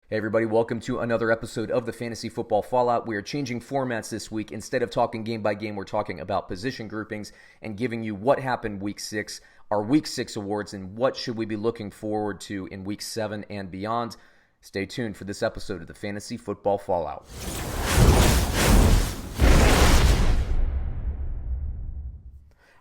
Hey everybody, welcome to another episode of the Fantasy Football Fallout. We are changing formats this week. Instead of talking game by game, we're talking about position groupings and giving you what happened week 6, our week 6 awards, and what should we be looking forward to in week 7 and beyond. Stay tuned for this episode of the Fantasy Football Fallout.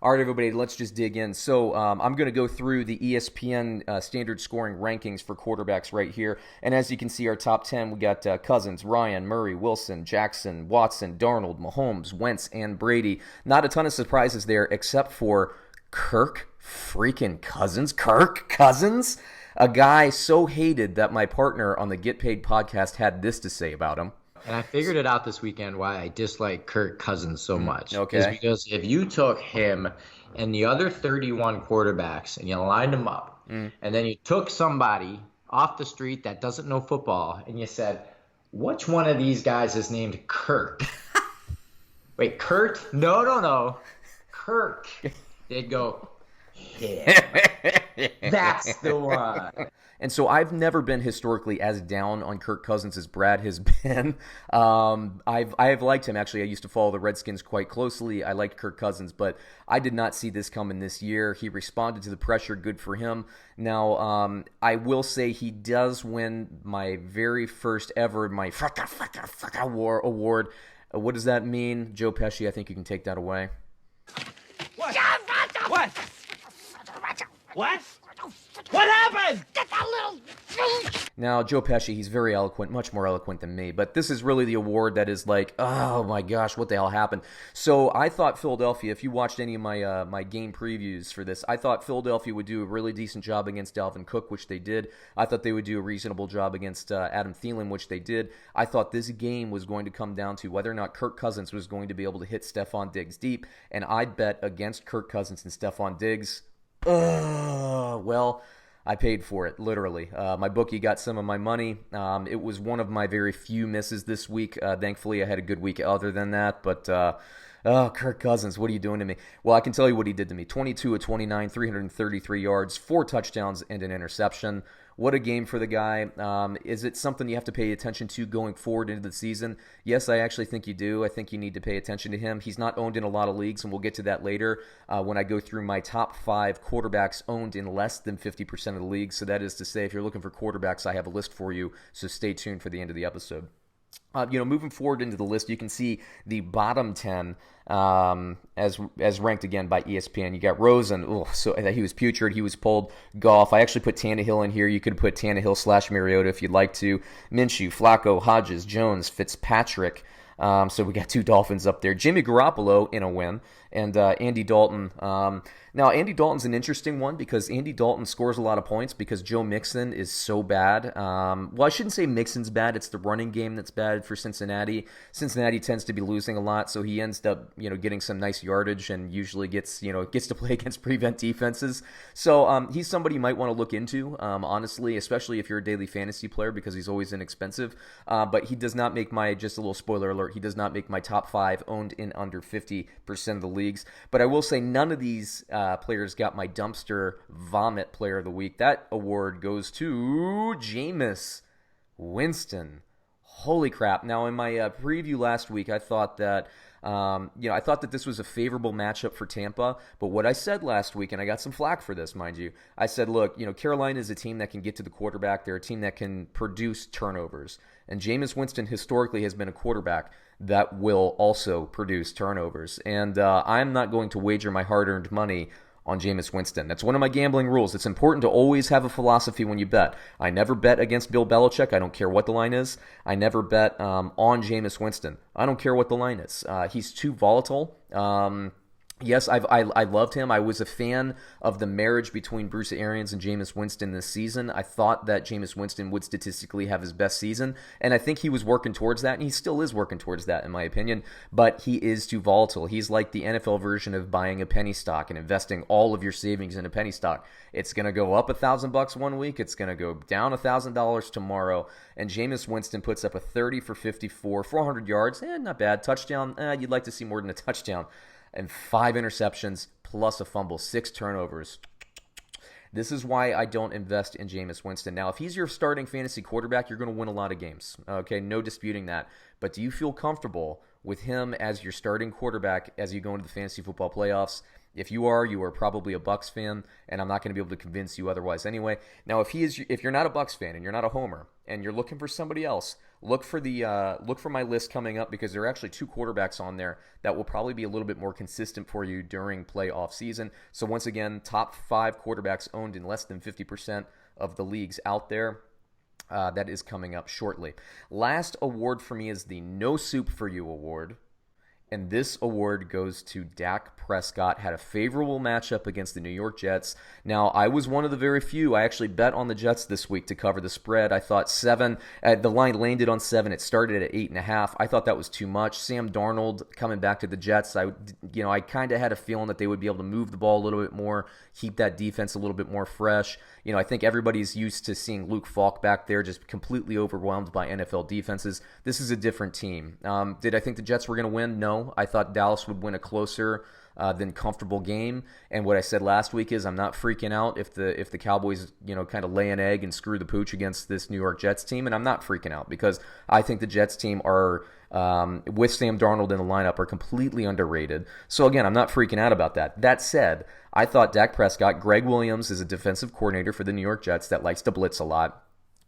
All right, everybody, let's just dig in. So I'm going to go through the ESPN standard scoring rankings for quarterbacks right here. And as you can see, our top 10, we got Cousins, Ryan, Murray, Wilson, Jackson, Watson, Darnold, Mahomes, Wentz, and Brady. Not a ton of surprises there except for Kirk freaking Cousins. Kirk Cousins? A guy so hated that my partner on the Get Paid podcast had this to say about him. And I figured it out this weekend why I dislike Kirk Cousins so much. Okay. Is because if you took him and the other 31 quarterbacks and you lined them up, and then you took somebody off the street that doesn't know football and you said, which one of these guys is named Kirk? Wait, Kurt? No. Kirk. They'd go, yeah, that's the one. And so I've never been historically as down on Kirk Cousins as Brad has been. I've liked him, actually. I used to follow the Redskins quite closely. I liked Kirk Cousins, but I did not see this coming this year. He responded to the pressure. Good for him. Now, I will say he does win my very first ever, my award. What does that mean? Joe Pesci, I think you can take that away. What? What happened? Get that little... Now, Joe Pesci, he's very eloquent, much more eloquent than me, but this is really the award that is like, oh my gosh, what the hell happened? So I thought Philadelphia, if you watched any of my my game previews for this, I thought Philadelphia would do a really decent job against Dalvin Cook, which they did. I thought they would do a reasonable job against Adam Thielen, which they did. I thought this game was going to come down to whether or not Kirk Cousins was going to be able to hit Stephon Diggs deep, and I bet against Kirk Cousins and Stephon Diggs. Well, I paid for it, literally. My bookie got some of my money. It was one of my very few misses this week. Thankfully, I had a good week other than that. But, Kirk Cousins, what are you doing to me? Well, I can tell you what he did to me. 22 of 29, 333 yards, 4 touchdowns, and an interception. What a game for the guy. Is it something you have to pay attention to going forward into the season? Yes, I actually think you do. I think you need to pay attention to him. He's not owned in a lot of leagues, and we'll get to that later when I go through my top 5 quarterbacks owned in less than 50% of the leagues. So that is to say, if you're looking for quarterbacks, I have a list for you. So stay tuned for the end of the episode. Moving forward into the list, you can see the bottom 10 as ranked again by ESPN. You got Rosen. So he was putrid. He was pulled. Goff. I actually put Tannehill in here. You could put Tannehill / Mariota if you'd like to. Minshew, Flacco, Hodges, Jones, Fitzpatrick. So we got 2 Dolphins up there. Jimmy Garoppolo in a win. And Andy Dalton. Now, Andy Dalton's an interesting one because Andy Dalton scores a lot of points because Joe Mixon is so bad. Well, I shouldn't say Mixon's bad. It's the running game that's bad for Cincinnati. Cincinnati tends to be losing a lot, so he ends up, getting some nice yardage and usually gets to play against prevent defenses. So he's somebody you might want to look into, honestly, especially if you're a daily fantasy player because he's always inexpensive. But he does not make just a little spoiler alert, he does not make my top 5 owned in under 50% of the leagues. But I will say none of these players got my dumpster vomit player of the week. That award goes to Jameis Winston. Holy crap. Now, in my preview last week, I thought that I thought that this was a favorable matchup for Tampa, but what I said last week, and I got some flack for this, mind you, I said, look, Carolina is a team that can get to the quarterback. They're a team that can produce turnovers, and Jameis Winston historically has been a quarterback that will also produce turnovers, and I'm not going to wager my hard-earned money on Jameis Winston. That's one of my gambling rules. It's important to always have a philosophy when you bet. I never bet against Bill Belichick. I don't care what the line is. I never bet on Jameis Winston. I don't care what the line is. He's too volatile. Yes, I loved him. I was a fan of the marriage between Bruce Arians and Jameis Winston this season. I thought that Jameis Winston would statistically have his best season, and I think he was working towards that, and he still is working towards that, in my opinion, but he is too volatile. He's like the NFL version of buying a penny stock and investing all of your savings in a penny stock. It's going to go up $1,000 one week. It's going to go down $1,000 tomorrow, and Jameis Winston puts up a 30 for 54, 400 yards, not bad. Touchdown, you'd like to see more than a touchdown. And 5 interceptions plus a fumble, 6 turnovers. This is why I don't invest in Jameis Winston. Now, if he's your starting fantasy quarterback, you're going to win a lot of games. Okay, no disputing that. But do you feel comfortable with him as your starting quarterback as you go into the fantasy football playoffs? If you are probably a Bucs fan, and I'm not going to be able to convince you otherwise anyway. Now, if you're not a Bucs fan and you're not a homer and you're looking for somebody else, look for my list coming up, because there are actually 2 quarterbacks on there that will probably be a little bit more consistent for you during playoff season. So once again, top 5 quarterbacks owned in less than 50% of the leagues out there. That is coming up shortly. Last award for me is the No Soup for You award. And this award goes to Dak Prescott. Had a favorable matchup against the New York Jets. Now, I was one of the very few. I actually bet on the Jets this week to cover the spread. I thought 7. The line landed on 7. It started at 8.5. I thought that was too much. Sam Darnold coming back to the Jets. I kind of had a feeling that they would be able to move the ball a little bit more, keep that defense a little bit more fresh. I think everybody's used to seeing Luke Falk back there just completely overwhelmed by NFL defenses. This is a different team. Did I think the Jets were going to win? No. I thought Dallas would win a closer than comfortable game. And what I said last week is I'm not freaking out if the Cowboys, kind of lay an egg and screw the pooch against this New York Jets team. And I'm not freaking out because I think the Jets team are, with Sam Darnold in the lineup, are completely underrated. So again, I'm not freaking out about that. That said, I thought Dak Prescott, Greg Williams is a defensive coordinator for the New York Jets that likes to blitz a lot.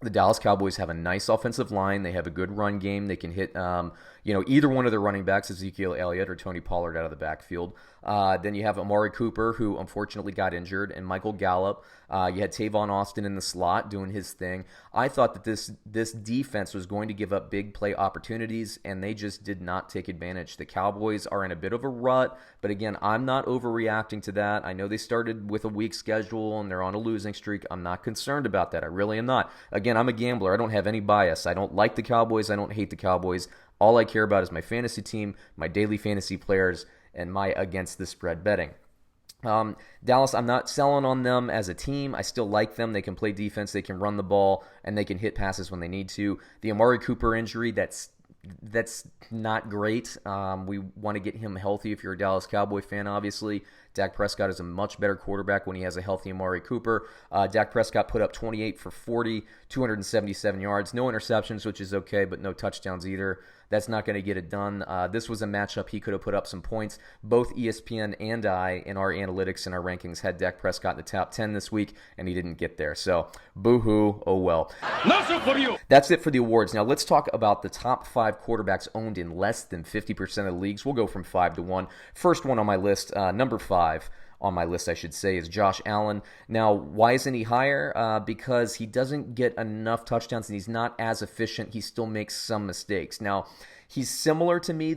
The Dallas Cowboys have a nice offensive line. They have a good run game. They can hit, either one of their running backs, Ezekiel Elliott or Tony Pollard, out of the backfield. Then you have Amari Cooper, who unfortunately got injured, and Michael Gallup. You had Tavon Austin in the slot doing his thing. I thought that this defense was going to give up big play opportunities, and they just did not take advantage. The Cowboys are in a bit of a rut, but again, I'm not overreacting to that. I know they started with a weak schedule, and they're on a losing streak. I'm not concerned about that. I really am not. Again, I'm a gambler. I don't have any bias. I don't like the Cowboys. I don't hate the Cowboys. All I care about is my fantasy team, my daily fantasy players, and my against the spread betting. Dallas, I'm not selling on them as a team. I still like them. They can play defense, they can run the ball, and they can hit passes when they need to. The Amari Cooper injury, that's not great. We want to get him healthy if you're a Dallas Cowboy fan, obviously. Dak Prescott is a much better quarterback when he has a healthy Amari Cooper. Dak Prescott put up 28 for 40, 277 yards. No interceptions, which is okay, but no touchdowns either. That's not going to get it done. This was a matchup he could have put up some points. Both ESPN and I, in our analytics and our rankings, had Dak Prescott in the top 10 this week, and he didn't get there. So, boo-hoo, oh well. For you. That's it for the awards. Now, let's talk about the top 5 quarterbacks owned in less than 50% of the leagues. We'll go from 5 to 1. First one on my list, number 5 on my list, I should say, is Josh Allen. Now, why isn't he higher? Because he doesn't get enough touchdowns and he's not as efficient. He still makes some mistakes. Now, he's similar to me.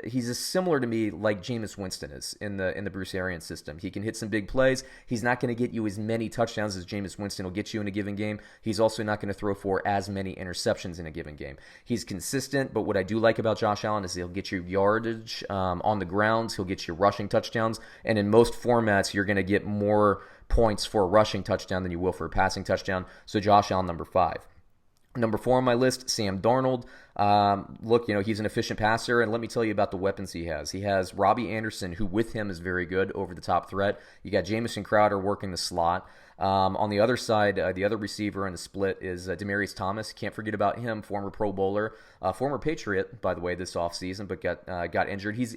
He's as similar to me like Jameis Winston is in the Bruce Arians system. He can hit some big plays. He's not going to get you as many touchdowns as Jameis Winston will get you in a given game. He's also not going to throw for as many interceptions in a given game. He's consistent, but what I do like about Josh Allen is he'll get you yardage on the ground. He'll get you rushing touchdowns, and in most formats, you're going to get more points for a rushing touchdown than you will for a passing touchdown. So Josh Allen, number 5. Number 4 on my list, Sam Darnold. Look, he's an efficient passer, and let me tell you about the weapons he has. He has Robbie Anderson, who with him is very good, over the top threat. You got Jamison Crowder working the slot. On the other side, the other receiver in the split is Demaryius Thomas. Can't forget about him, former Pro Bowler, former Patriot, by the way, this offseason, but got injured. He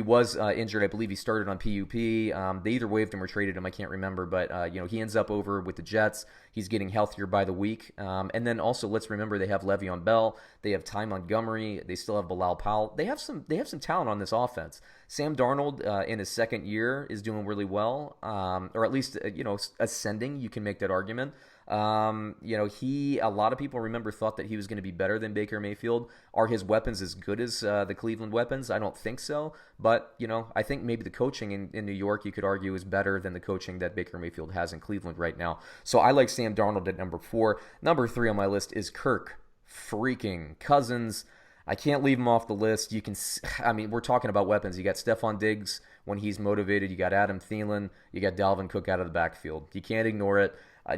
was injured. I believe he started on PUP. They either waived him or traded him. I can't remember, but he ends up over with the Jets. He's getting healthier by the week. And then also, let's remember they have Le'Veon Bell. They have Ty Montgomery. They still have Bilal Powell. They have some talent on this offense. Sam Darnold in his second year is doing really well, or at least ascending. You can make that argument. A lot of people thought that he was going to be better than Baker Mayfield. Are his weapons as good as the Cleveland weapons? I don't think so. But, I think maybe the coaching in New York, you could argue, is better than the coaching that Baker Mayfield has in Cleveland right now. So I like Sam Darnold at number 4. Number 3 on my list is Kirk freaking Cousins. I can't leave him off the list. We're talking about weapons. You got Stephon Diggs when he's motivated. You got Adam Thielen. You got Dalvin Cook out of the backfield. You can't ignore it.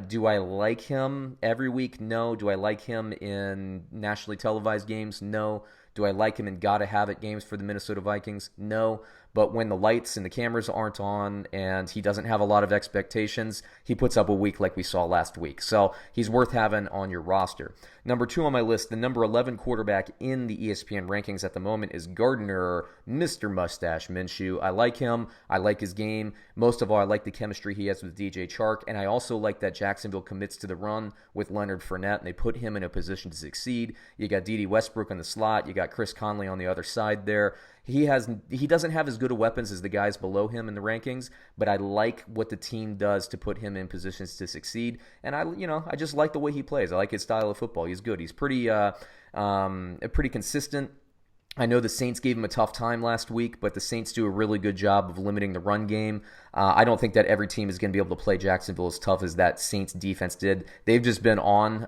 Do I like him every week? No. Do I like him in nationally televised games? No. Do I like him in gotta-have-it games for the Minnesota Vikings? No. But when the lights and the cameras aren't on and he doesn't have a lot of expectations, he puts up a week like we saw last week. So he's worth having on your roster. Number 2 on my list, the number 11 quarterback in the ESPN rankings at the moment is Gardner, Mr. Mustache Minshew. I like him. I like his game. Most of all, I like the chemistry he has with DJ Chark, and I also like that Jacksonville commits to the run with Leonard Fournette, and they put him in a position to succeed. You got Dede Westbrook in the slot. You got Chris Conley on the other side there. He doesn't have as good of weapons as the guys below him in the rankings, but I like what the team does to put him in positions to succeed. And I just like the way he plays. I like his style of football. He's good. He's pretty consistent. I know the Saints gave him a tough time last week, but the Saints do a really good job of limiting the run game. I don't think that every team is going to be able to play Jacksonville as tough as that Saints defense did. They've just been on,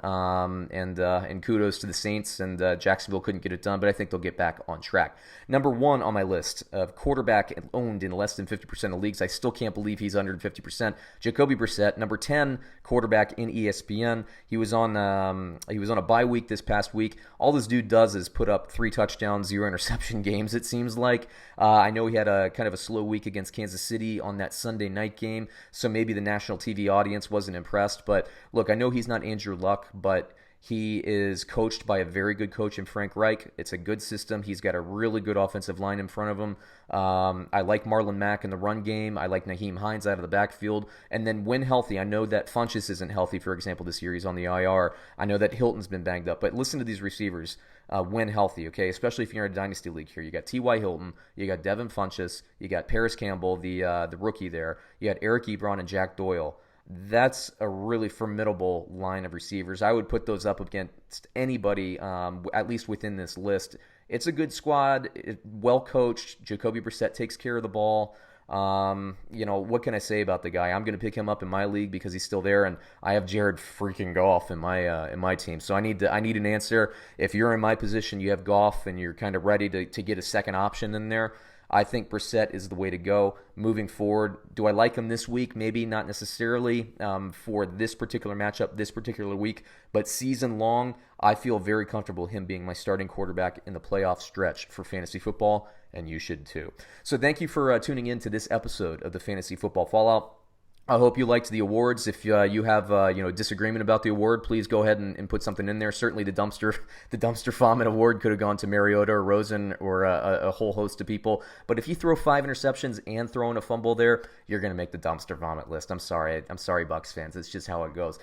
and kudos to the Saints, and Jacksonville couldn't get it done, but I think they'll get back on track. Number 1 on my list of quarterback owned in less than 50% of leagues. I still can't believe he's under 50%. Jacoby Brissett, number 10 quarterback in ESPN. He was on a bye week this past week. All this dude does is put up 3 touchdowns, 0 interception games, it seems like. I know he had a kind of a slow week against Kansas City on that Sunday night game, so maybe the national TV audience wasn't impressed. But look, I know he's not Andrew Luck, but he is coached by a very good coach in Frank Reich. It's a good system. He's got a really good offensive line in front of him. I like Marlon Mack in the run game. I like Naheem Hines out of the backfield. And then when healthy, I know that Funchess isn't healthy, for example, this year. He's on the IR. I know that Hilton's been banged up. But listen to these receivers when healthy, okay? Especially if you're in a dynasty league here. You got T.Y. Hilton. You got Devin Funchess. You got Paris Campbell, the rookie there. You got Eric Ebron and Jack Doyle. That's a really formidable line of receivers. I would put those up against anybody, at least within this list. It's a good squad, well coached. Jacoby Brissett takes care of the ball. What can I say about the guy? I'm going to pick him up in my league because he's still there, and I have Jared freaking Goff in my team. So I need an answer. If you're in my position, you have Goff, and you're kind of ready to get a second option in there. I think Brissett is the way to go moving forward. Do I like him this week? Maybe not necessarily for this particular matchup, this particular week, but season long, I feel very comfortable him being my starting quarterback in the playoff stretch for fantasy football, and you should too. So thank you for tuning in to this episode of the Fantasy Football Fallout. I hope you liked the awards. If you have disagreement about the award, please go ahead and put something in there. Certainly the dumpster vomit award could have gone to Mariota or Rosen or a whole host of people. But if you throw 5 interceptions and throw in a fumble there, you're going to make the dumpster vomit list. I'm sorry, Bucs fans. It's just how it goes.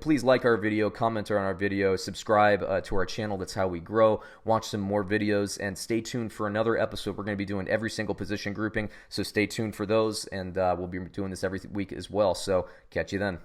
Please like our video, comment on our video, subscribe to our channel. That's how we grow. Watch some more videos, and stay tuned for another episode. We're going to be doing every single position grouping, so stay tuned for those, and we'll be doing this every week as well. So catch you then.